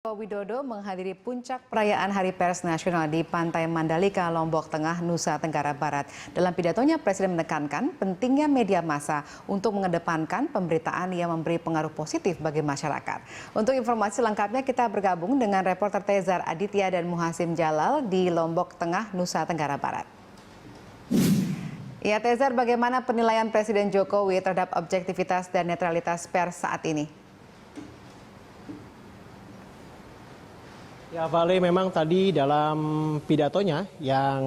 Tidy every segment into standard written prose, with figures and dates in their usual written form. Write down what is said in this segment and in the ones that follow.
Joko Widodo menghadiri puncak perayaan Hari Pers Nasional di Pantai Mandalika, Lombok Tengah, Nusa Tenggara Barat. Dalam pidatonya, Presiden menekankan pentingnya media massa untuk mengedepankan pemberitaan yang memberi pengaruh positif bagi masyarakat. Untuk informasi lengkapnya, kita bergabung dengan reporter Tezar Aditya dan Muhasim Jalal di Lombok Tengah, Nusa Tenggara Barat. Ya, Tezar, bagaimana penilaian Presiden Jokowi terhadap objektivitas dan netralitas pers saat ini? Ya, Vale, memang tadi dalam pidatonya yang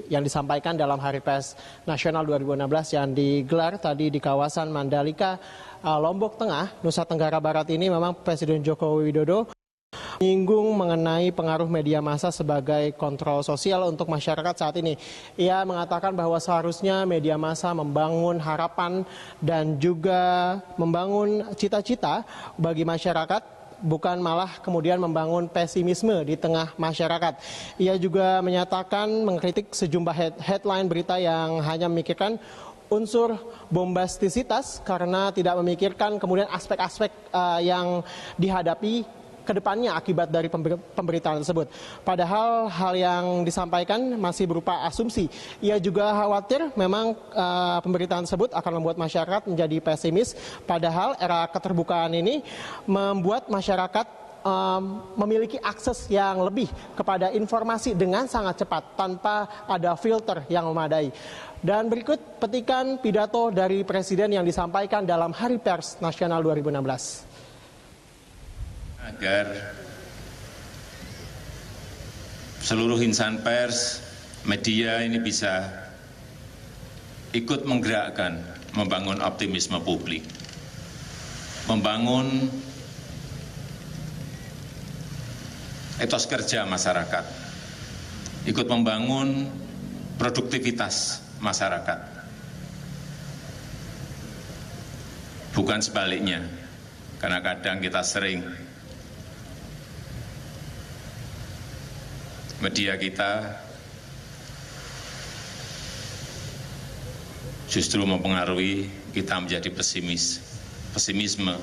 disampaikan dalam Hari Pers Nasional 2016 yang digelar tadi di kawasan Mandalika, Lombok Tengah, Nusa Tenggara Barat ini memang Presiden Joko Widodo menyinggung mengenai pengaruh media massa sebagai kontrol sosial untuk masyarakat saat ini. Ia mengatakan bahwa seharusnya media massa membangun harapan dan juga membangun cita-cita bagi masyarakat, bukan malah kemudian membangun pesimisme di tengah masyarakat. Ia juga menyatakan mengkritik sejumlah headline berita yang hanya memikirkan unsur bombastisitas karena tidak memikirkan kemudian aspek-aspek yang dihadapi kedepannya akibat dari pemberitaan tersebut. Padahal hal yang disampaikan masih berupa asumsi. Ia juga khawatir memang pemberitaan tersebut akan membuat masyarakat menjadi pesimis. Padahal era keterbukaan ini membuat masyarakat memiliki akses yang lebih kepada informasi dengan sangat cepat tanpa ada filter yang memadai. Dan berikut petikan pidato dari Presiden yang disampaikan dalam Hari Pers Nasional 2016. Agar seluruh insan pers, media ini bisa ikut menggerakkan, membangun optimisme publik, membangun etos kerja masyarakat, ikut membangun produktivitas masyarakat. Bukan sebaliknya, karena kadang kita sering media kita justru mempengaruhi kita menjadi pesimisme,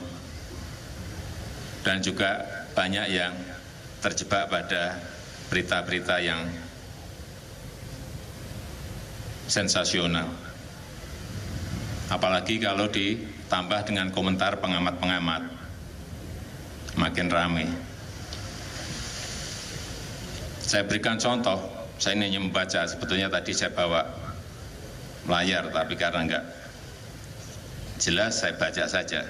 dan juga banyak yang terjebak pada berita-berita yang sensasional. Apalagi kalau ditambah dengan komentar pengamat-pengamat, makin ramai. Saya berikan contoh, saya hanya membaca, sebetulnya tadi saya bawa layar, tapi karena enggak jelas saya baca saja.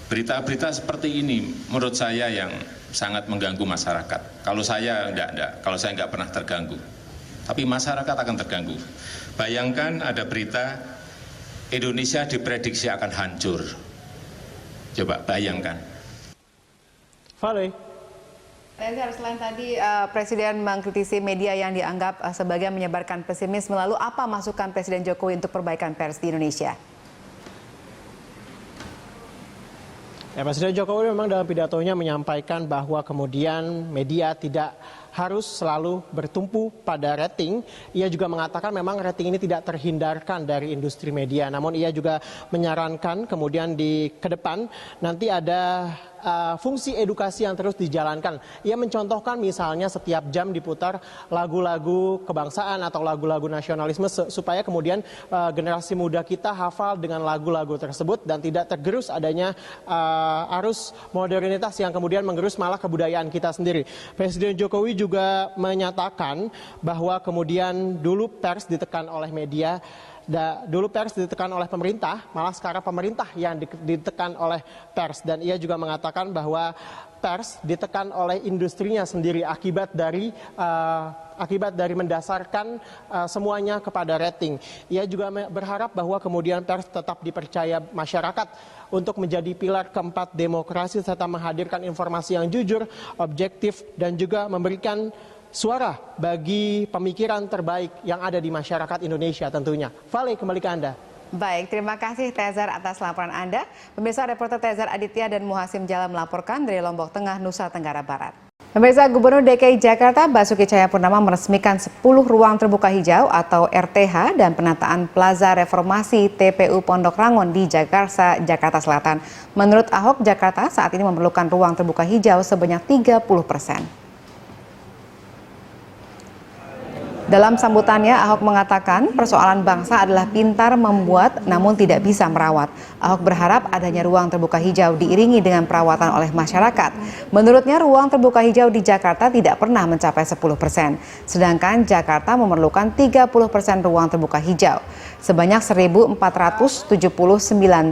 Berita-berita seperti ini menurut saya yang sangat mengganggu masyarakat. Kalau saya enggak, kalau saya enggak pernah terganggu. Tapi masyarakat akan terganggu. Bayangkan ada berita Indonesia diprediksi akan hancur. Coba bayangkan. Vale. Selain tadi Presiden mengkritisi media yang dianggap sebagai menyebarkan pesimisme, lalu apa masukan Presiden Jokowi untuk perbaikan pers di Indonesia? Ya, Presiden Jokowi memang dalam pidatonya menyampaikan bahwa kemudian media tidak harus selalu bertumpu pada rating. Ia juga mengatakan memang rating ini tidak terhindarkan dari industri media. Namun ia juga menyarankan kemudian ke depan nanti ada fungsi edukasi yang terus dijalankan. Ia mencontohkan misalnya setiap jam diputar lagu-lagu kebangsaan atau lagu-lagu nasionalisme supaya kemudian generasi muda kita hafal dengan lagu-lagu tersebut dan tidak tergerus adanya arus modernitas yang kemudian menggerus malah kebudayaan kita sendiri. Presiden Jokowi juga menyatakan bahwa kemudian dulu pers ditekan oleh media, dulu pers ditekan oleh pemerintah, malah sekarang pemerintah yang ditekan oleh pers. Dan ia juga mengatakan bahwa pers ditekan oleh industrinya sendiri akibat dari mendasarkan semuanya kepada rating. Ia juga berharap bahwa kemudian pers tetap dipercaya masyarakat untuk menjadi pilar keempat demokrasi serta menghadirkan informasi yang jujur, objektif, dan juga memberikan suara bagi pemikiran terbaik yang ada di masyarakat Indonesia tentunya. Vale, kembali ke Anda. Baik, terima kasih Tezar atas laporan Anda. Pemirsa, reporter Tezar Aditya dan Muhasim Jalal melaporkan dari Lombok Tengah, Nusa Tenggara Barat. Pemirsa, Gubernur DKI Jakarta Basuki Cahayapurnama meresmikan 10 ruang terbuka hijau atau RTH dan penataan Plaza Reformasi TPU Pondok Rangon di Jakarta, Jakarta Selatan. Menurut Ahok, Jakarta saat ini memerlukan ruang terbuka hijau sebanyak 30%. Dalam sambutannya, Ahok mengatakan persoalan bangsa adalah pintar membuat namun tidak bisa merawat. Ahok berharap adanya ruang terbuka hijau diiringi dengan perawatan oleh masyarakat. Menurutnya, ruang terbuka hijau di Jakarta tidak pernah mencapai 10%, sedangkan Jakarta memerlukan 30% ruang terbuka hijau. Sebanyak 1.479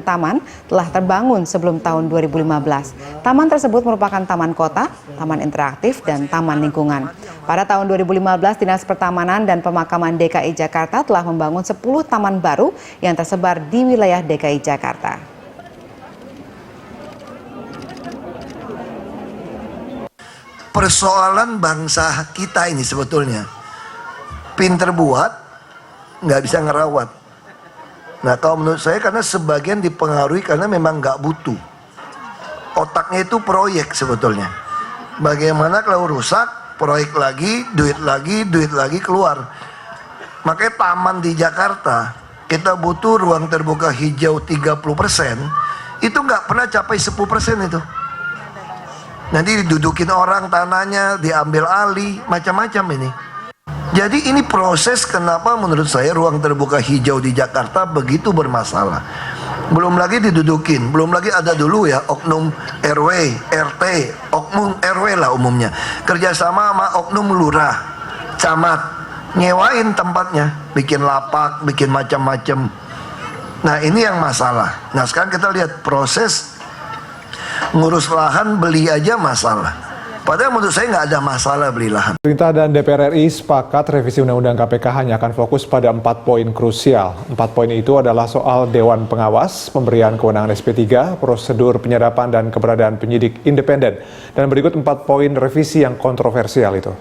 taman telah terbangun sebelum tahun 2015. Taman tersebut merupakan taman kota, taman interaktif, dan taman lingkungan. Pada tahun 2015, Dinas Pertamanan dan Pemakaman DKI Jakarta telah membangun 10 taman baru yang tersebar di wilayah DKI Jakarta. Persoalan bangsa kita ini sebetulnya pinter buat, nggak bisa ngerawat. Nah, kalau menurut saya karena sebagian dipengaruhi karena memang nggak butuh. Otaknya itu proyek sebetulnya. Bagaimana kalau rusak, proyek lagi, duit lagi keluar. Makanya taman di Jakarta, kita butuh ruang terbuka hijau 30%, itu nggak pernah capai 10% itu. Nanti didudukin orang tanahnya, diambil alih, macam-macam ini. Jadi ini proses kenapa menurut saya ruang terbuka hijau di Jakarta begitu bermasalah. Belum lagi didudukin, belum lagi ada dulu ya oknum RW, RT, oknum RW lah umumnya. Kerjasama sama oknum lurah, camat, nyewain tempatnya, bikin lapak, bikin macam-macam. Nah ini yang masalah. Nah sekarang kita lihat proses ngurus lahan beli aja masalah. Padahal menurut saya nggak ada masalah beli lahan. Pemerintah dan DPR RI sepakat revisi Undang-Undang KPK hanya akan fokus pada 4 poin krusial. 4 poin itu adalah soal Dewan Pengawas, pemberian kewenangan SP3, prosedur penyadapan dan keberadaan penyidik independen. Dan berikut 4 poin revisi yang kontroversial itu.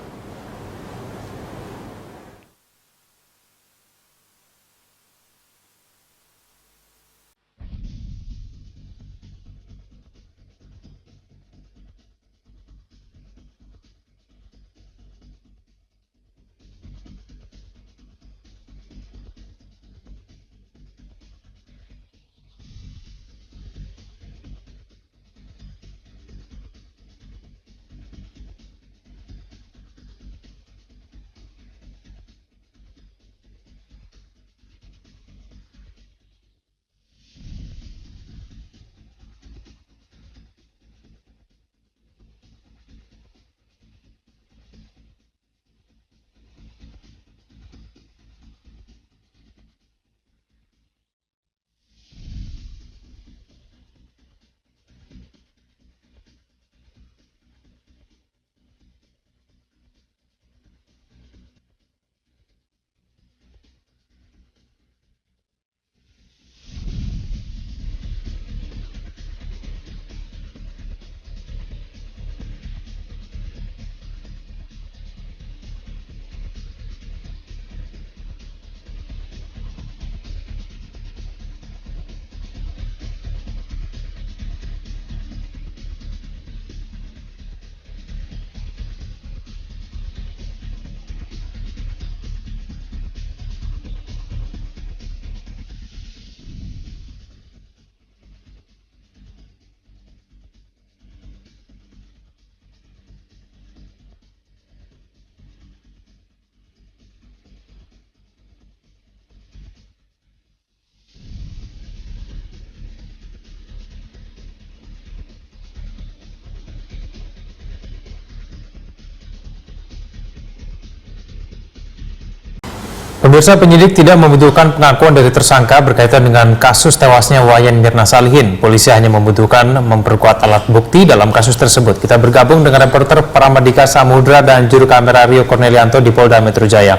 Pemirsa, penyidik tidak membutuhkan pengakuan dari tersangka berkaitan dengan kasus tewasnya Wayan Mirna Salihin. Polisi hanya membutuhkan memperkuat alat bukti dalam kasus tersebut. Kita bergabung dengan reporter Pramadika Samudra dan juru kamera Rio Cornelianto di Polda Metro Jaya.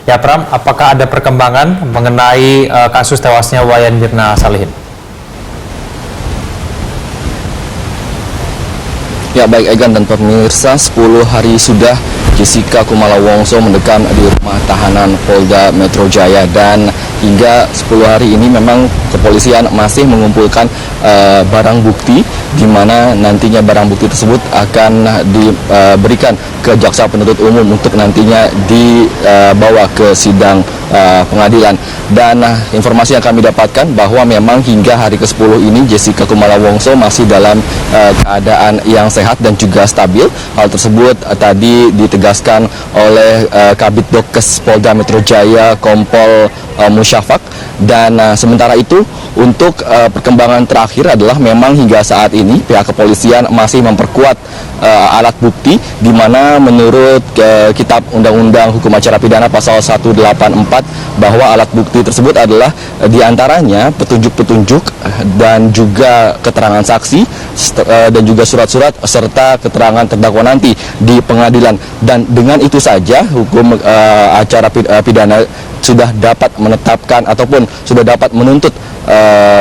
Ya Pram, apakah ada perkembangan mengenai kasus tewasnya Wayan Mirna Salihin? Ya baik Egan dan pemirsa, 10 hari sudah Jessica Kumala Wongso mendekam di rumah tahanan Polda Metro Jaya, dan hingga 10 hari ini memang kepolisian masih mengumpulkan barang bukti, di mana nantinya barang bukti tersebut akan diberikan ke jaksa penuntut umum untuk nantinya dibawa ke sidang pengadilan. Dan informasi yang kami dapatkan bahwa memang hingga hari ke-10 ini Jessica Kumala Wongso masih dalam keadaan yang sehat dan juga stabil. Hal tersebut tadi ditegaskan oleh Kabid Dokes Polda Metro Jaya Kompol Musyafak. Dan sementara itu untuk perkembangan terakhir adalah memang hingga saat ini pihak kepolisian masih memperkuat alat bukti, di mana menurut Kitab Undang-Undang Hukum Acara Pidana pasal 184 bahwa alat bukti tersebut adalah diantaranya petunjuk-petunjuk dan juga keterangan saksi dan juga surat-surat serta keterangan terdakwa nanti di pengadilan. Dan dengan itu saja hukum acara pidana sudah dapat menetapkan ataupun sudah dapat menuntut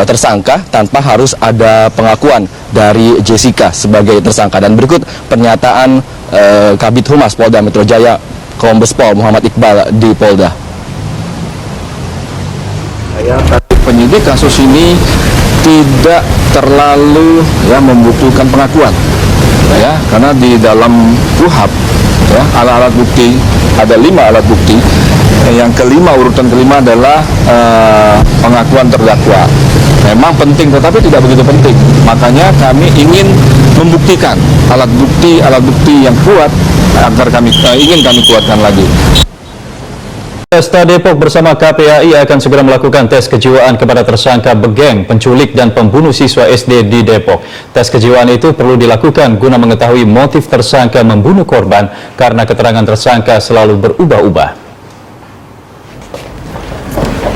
tersangka tanpa harus ada pengakuan dari Jessica sebagai tersangka. Dan berikut pernyataan Kabid Humas Polda Metro Jaya Kombes Pol Muhammad Iqbal di Polda. Penyidik kasus ini tidak terlalu membutuhkan pengakuan, karena di dalam KUHP alat bukti ada 5 alat bukti. Yang kelima, urutan kelima adalah pengakuan terdakwa. Memang penting, tetapi tidak begitu penting. Makanya kami ingin membuktikan alat bukti yang kuat agar ingin kami kuatkan lagi. Polresta Depok bersama KPAI akan segera melakukan tes kejiwaan kepada tersangka begeng, penculik dan pembunuh siswa SD di Depok. Tes kejiwaan itu perlu dilakukan guna mengetahui motif tersangka membunuh korban karena keterangan tersangka selalu berubah-ubah.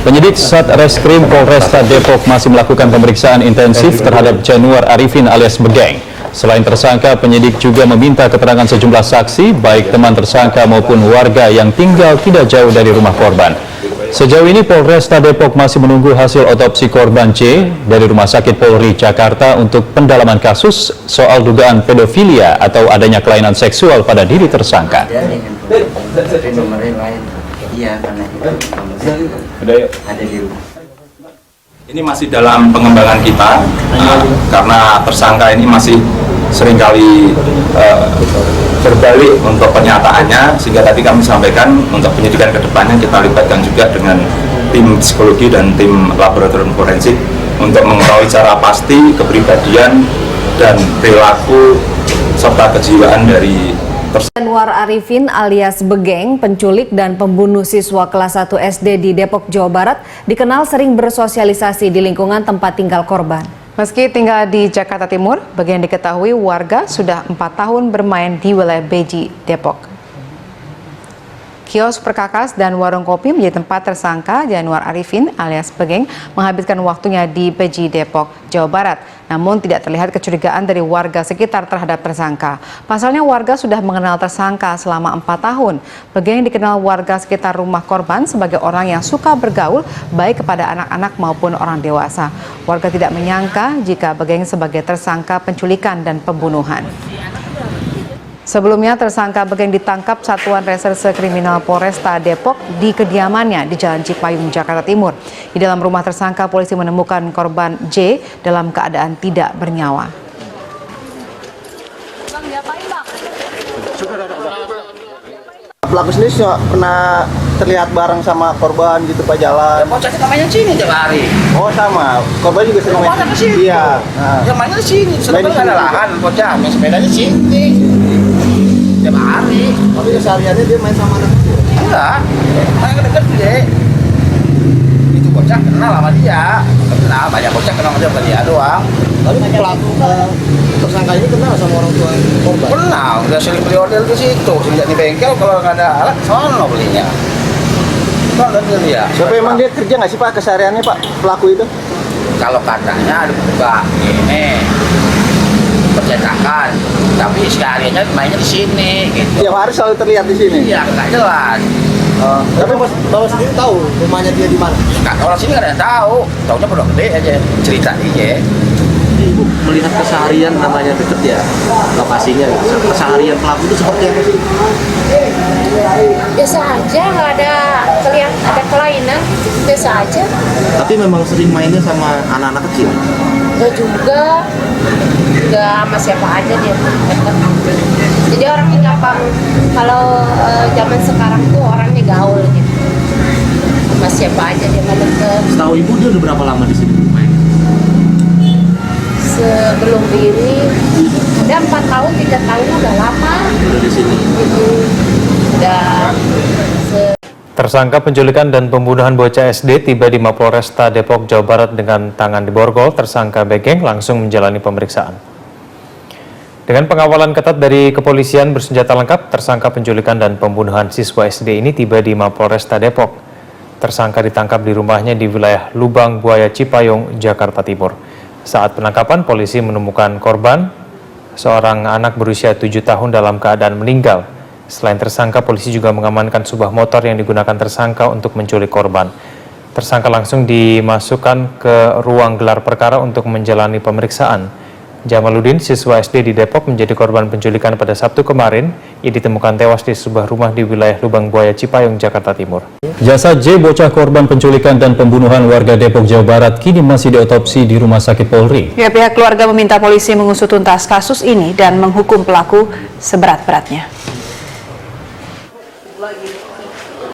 Penyidik Satreskrim Polresta Depok masih melakukan pemeriksaan intensif terhadap Januar Arifin alias Begeng. Selain tersangka, penyidik juga meminta keterangan sejumlah saksi, baik teman tersangka maupun warga yang tinggal tidak jauh dari rumah korban. Sejauh ini Polresta Depok masih menunggu hasil otopsi korban C dari Rumah Sakit Polri Jakarta untuk pendalaman kasus soal dugaan pedofilia atau adanya kelainan seksual pada diri tersangka. Ini masih dalam pengembangan kita, karena tersangka ini masih seringkali berbalik untuk penyataannya, sehingga tadi kami sampaikan untuk penyidikan ke depannya kita libatkan juga dengan tim psikologi dan tim laboratorium forensik untuk mengetahui cara pasti kepribadian dan perilaku serta kejiwaan dari Januar Arifin alias Begeng, penculik dan pembunuh siswa kelas 1 SD di Depok, Jawa Barat, dikenal sering bersosialisasi di lingkungan tempat tinggal korban. Meski tinggal di Jakarta Timur, Begeng diketahui warga sudah 4 tahun bermain di wilayah Beji, Depok. Kios perkakas dan warung kopi menjadi tempat tersangka Januar Arifin alias Begeng menghabiskan waktunya di Beji, Depok, Jawa Barat. Namun tidak terlihat kecurigaan dari warga sekitar terhadap tersangka. Pasalnya warga sudah mengenal tersangka selama 4 tahun. Begeng dikenal warga sekitar rumah korban sebagai orang yang suka bergaul baik kepada anak-anak maupun orang dewasa. Warga tidak menyangka jika Begeng sebagai tersangka penculikan dan pembunuhan. Sebelumnya, tersangka Begeng ditangkap Satuan Reserse Kriminal Polresta Depok di kediamannya di Jalan Cipayung, Jakarta Timur. Di dalam rumah tersangka, polisi menemukan korban J dalam keadaan tidak bernyawa. Pelaku sendiri pernah terlihat bareng sama korban gitu Pak jalan. Bocah namanya sini tiap hari. Oh sama, korban juga sering main sini. Iya. Yang mainnya sini, sebenarnya ada lahan bocah, main sepedanya sini. Tiap hari. Tapi kesehariannya dia main sama anak kecil. Enggak, main deket deh. Itu bocah kenal sama dia, kenal banyak bocah kenal sama dia doang. Tapi pelaku tersangka ini kenal sama orang tua korban? Kenal, udah sering beli order di situ. Sejak di bengkel kalau nggak ada alat, sono belinya. Sono dia. Siapa emang dia kerja nggak sih Pak kesehariannya Pak pelaku itu? Kalau katanya ada buka ini percetakan, tapi sehariannya mainnya di sini. Gitu. Tiap hari selalu terlihat di sini? Iya, nggak jelas. Tapi Bapak sendiri tahu rumahnya dia di mana? Orang sini nggak ada yang tahu, taunya pondok gede aja, cerita aja. Bu melihat keseharian namanya deket ya lokasinya, keseharian pelaku itu seperti apa sih? Biasa aja, nggak ada kelihatan ada kelainan, biasa aja. Tapi memang sering mainnya sama anak-anak kecil. Nggak juga, nggak sama siapa aja dia. Jadi orangnya gampang. Kalau zaman sekarang tuh orangnya gaul gitu. Sama siapa aja dia mau deket. Setahu ibu dia udah berapa lama di sini main? Sebelum ini udah 4 tahun, 3 tahun udah lama. Udah di sini. Udah. Tersangka penculikan dan pembunuhan bocah SD tiba di Mapolresta Depok, Jawa Barat dengan tangan diborgol. Tersangka Begeng langsung menjalani pemeriksaan. Dengan pengawalan ketat dari kepolisian bersenjata lengkap, tersangka penculikan dan pembunuhan siswa SD ini tiba di Mapolresta Depok. Tersangka ditangkap di rumahnya di wilayah Lubang Buaya Cipayung, Jakarta Timur. Saat penangkapan, polisi menemukan korban, seorang anak berusia 7 tahun dalam keadaan meninggal. Selain tersangka, polisi juga mengamankan sebuah motor yang digunakan tersangka untuk menculik korban. Tersangka langsung dimasukkan ke ruang gelar perkara untuk menjalani pemeriksaan. Jamaluddin, siswa SD di Depok, menjadi korban penculikan pada Sabtu kemarin. Ia ditemukan tewas di sebuah rumah di wilayah Lubang Buaya Cipayung, Jakarta Timur. Jasad J, bocah korban penculikan dan pembunuhan warga Depok, Jawa Barat, kini masih diotopsi di Rumah Sakit Polri. Ya, pihak keluarga meminta polisi mengusut tuntas kasus ini dan menghukum pelaku seberat-beratnya.